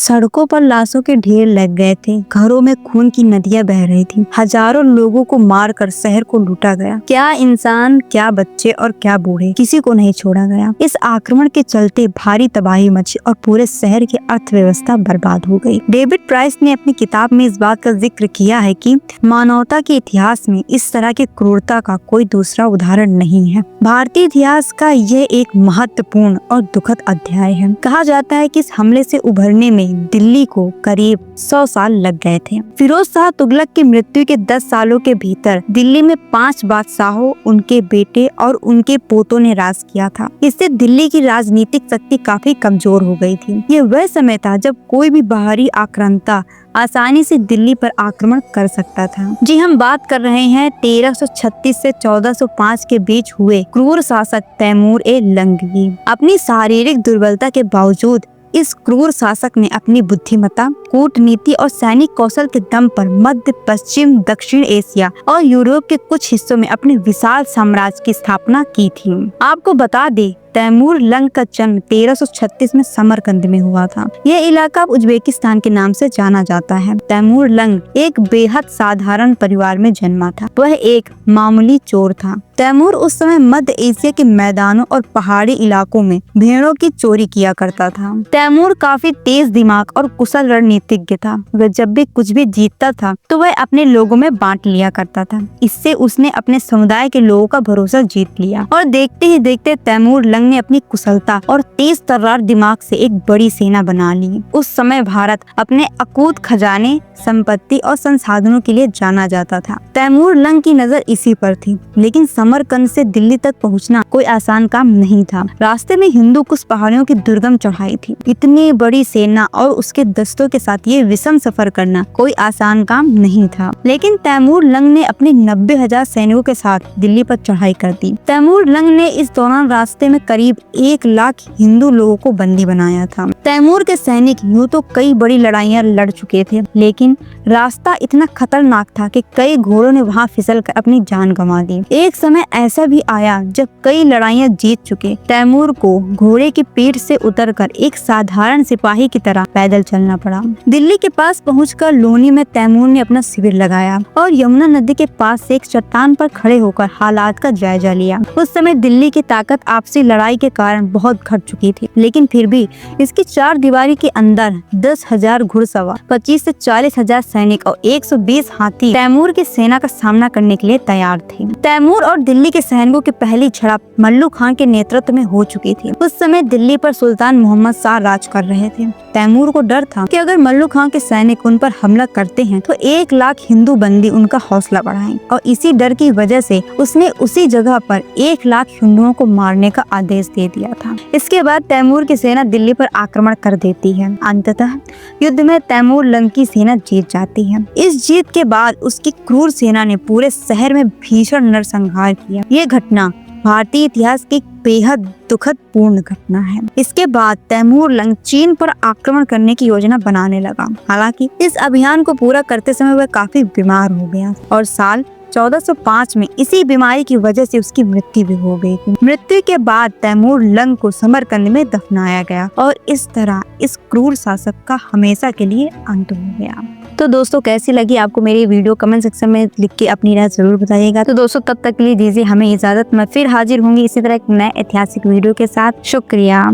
सड़कों पर लाशों के ढेर लग गए थे, घरों में खून की नदियां बह रही थी, हजारों लोगों को मारकर शहर को लूटा गया। क्या इंसान, क्या बच्चे और क्या बूढ़े, किसी को नहीं छोड़ा गया। इस आक्रमण के चलते भारी तबाही मची और पूरे शहर की अर्थव्यवस्था बर्बाद हो गई। डेविड प्राइस ने अपनी किताब में इस बात का जिक्र किया है कि मानवता के इतिहास में इस तरह की क्रूरता का कोई दूसरा उदाहरण नहीं है। भारतीय इतिहास का यह एक महत्वपूर्ण और दुखद अध्याय है। कहा जाता है कि इस हमले से उभरने में दिल्ली को करीब 100 साल लग गए थे। फिरोज शाह तुगलक की मृत्यु के 10 सालों के भीतर दिल्ली में 5 बादशाहों, उनके बेटे और उनके पोतों ने राज किया था। इससे दिल्ली की राजनीतिक शक्ति काफी कमजोर हो गई थी। ये वह समय था जब कोई भी बाहरी आक्रांता आसानी से दिल्ली पर आक्रमण कर सकता था। जी, हम बात कर रहे हैं 1336 से 1405 के बीच हुए क्रूर शासक तैमूर ए लंग की। अपनी शारीरिक दुर्बलता के बावजूद इस क्रूर शासक ने अपनी बुद्धिमत्ता, कूटनीति और सैनिक कौशल के दम पर मध्य, पश्चिम, दक्षिण एशिया और यूरोप के कुछ हिस्सों में अपने विशाल साम्राज्य की स्थापना की थी। आपको बता दें, तैमूर लंग का जन्म 1336 में समरकंद में हुआ था। यह इलाका उज्बेकिस्तान के नाम से जाना जाता है। तैमूर लंग एक बेहद साधारण परिवार में जन्मा था। वह एक मामूली चोर था। तैमूर उस समय मध्य एशिया के मैदानों और पहाड़ी इलाकों में भेड़ों की चोरी किया करता था। तैमूर काफी तेज दिमाग और कुशल रणनीतिज्ञ था। वह जब भी कुछ भी जीतता था तो वह अपने लोगों में बांट लिया करता था। इससे उसने अपने समुदाय के लोगों का भरोसा जीत लिया और देखते ही देखते तैमूर लंग ने अपनी कुशलता और तेज तर्रार दिमाग से एक बड़ी सेना बना ली। उस समय भारत अपने अकूत खजाने, संपत्ति और संसाधनों के लिए जाना जाता था। तैमूर लंग की नजर इसी पर थी, लेकिन समरकंद से दिल्ली तक पहुंचना कोई आसान काम नहीं था। रास्ते में हिंदू कुश पहाड़ियों की दुर्गम चढ़ाई थी। इतनी बड़ी सेना और उसके दस्तों के साथ ये विषम सफर करना कोई आसान काम नहीं था। लेकिन तैमूर लंग ने अपने 90,000 सैनिकों के साथ दिल्ली पर चढ़ाई कर दी। तैमूर लंग ने इस दौरान रास्ते में करीब 1 लाख हिंदू लोगों को बंदी बनाया था। तैमूर के सैनिक यूं तो कई बड़ी लड़ाइयां लड़ चुके थे, लेकिन रास्ता इतना खतरनाक था कि कई घोड़ों ने वहां फिसलकर अपनी जान गंवा दी। एक समय ऐसा भी आया जब कई लड़ाइयां जीत चुके तैमूर को घोड़े की पीठ से उतरकर एक साधारण सिपाही की तरह पैदल चलना पड़ा। दिल्ली के पास पहुंचकर लोनी में तैमूर ने अपना शिविर लगाया और यमुना नदी के पास से एक चट्टान पर खड़े होकर हालात का जायजा लिया। उस समय दिल्ली की ताकत आपसी लड़ाई के कारण बहुत घट चुकी थी, लेकिन फिर भी इसकी 4 दीवारी के अंदर 10,000 घुड़सवार, 25 से 40,000 सैनिक और 120 हाथी तैमूर की सेना का सामना करने के लिए तैयार थे। तैमूर और दिल्ली के सैनिकों की पहली झड़प मल्लू खान के नेतृत्व में हो चुकी थी। उस समय दिल्ली पर सुल्तान मोहम्मद शाह राज कर रहे थे। तैमूर को डर था कि अगर मल्लू खान के सैनिक उन पर हमला करते हैं तो 1 लाख हिंदू बंदी उनका हौसला बढ़ाएं, और इसी डर की वजह से उसने उसी जगह पर 1 लाख हिंदुओं को मारने का आदेश दे दिया था। इसके बाद तैमूर की सेना दिल्ली पर आक्रमण कर देती है। अंततः युद्ध में तैमूर लंग की सेना जीत जाती है। इस जीत के बाद उसकी क्रूर सेना ने पूरे शहर में भीषण नरसंहार किया। ये घटना भारतीय इतिहास की बेहद दुखद पूर्ण घटना है। इसके बाद तैमूर लंग चीन पर आक्रमण करने की योजना बनाने लगा। हालांकि इस अभियान को पूरा करते समय वह काफी बीमार हो गया और साल 1405 में इसी बीमारी की वजह से उसकी मृत्यु भी हो गई थी। मृत्यु के बाद तैमूर लंग को समरकंद में दफनाया गया और इस तरह इस क्रूर शासक का हमेशा के लिए अंत हो गया। तो दोस्तों, कैसी लगी आपको मेरी वीडियो? कमेंट सेक्शन में लिख के अपनी राय जरूर बताइएगा। तो दोस्तों, तब तक के लिए दीजिए हमें इजाजत। मैं फिर हाजिर होंगी इसी तरह एक नए ऐतिहासिक वीडियो के साथ। शुक्रिया।